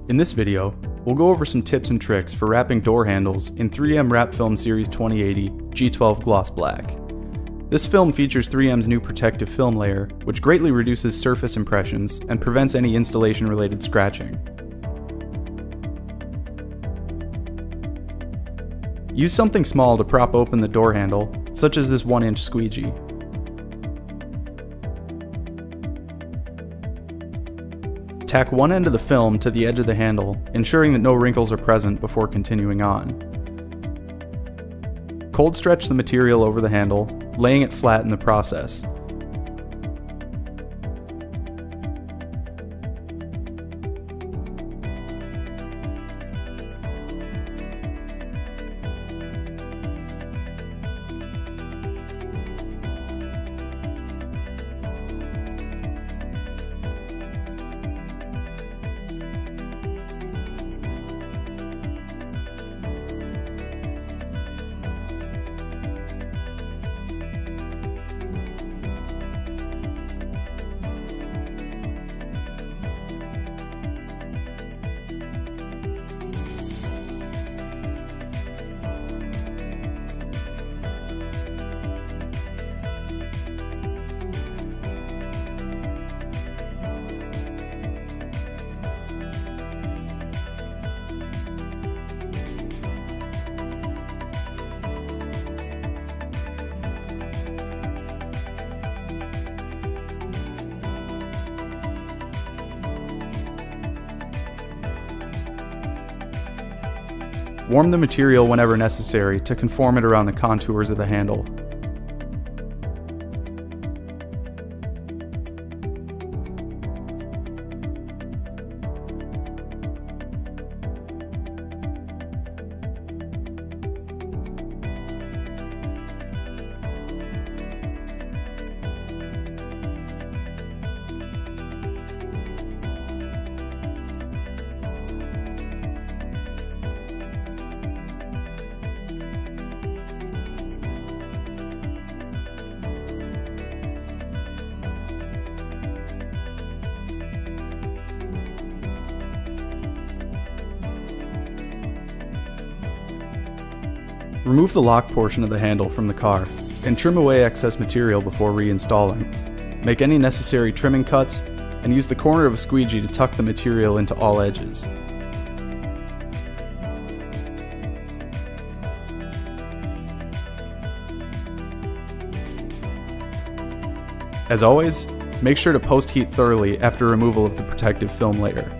In this video, we'll go over some tips and tricks for wrapping door handles in 3M Wrap Film Series 2080 G12 Gloss Black. This film features 3M's new protective film layer, which greatly reduces surface impressions and prevents any installation-related scratching. Use something small to prop open the door handle, such as this 1-inch squeegee. Tack one end of the film to the edge of the handle, ensuring that no wrinkles are present before continuing on. Cold stretch the material over the handle, laying it flat in the process. Warm the material whenever necessary to conform it around the contours of the handle. Remove the lock portion of the handle from the car and trim away excess material before reinstalling. Make any necessary trimming cuts and use the corner of a squeegee to tuck the material into all edges. As always, make sure to post-heat thoroughly after removal of the protective film layer.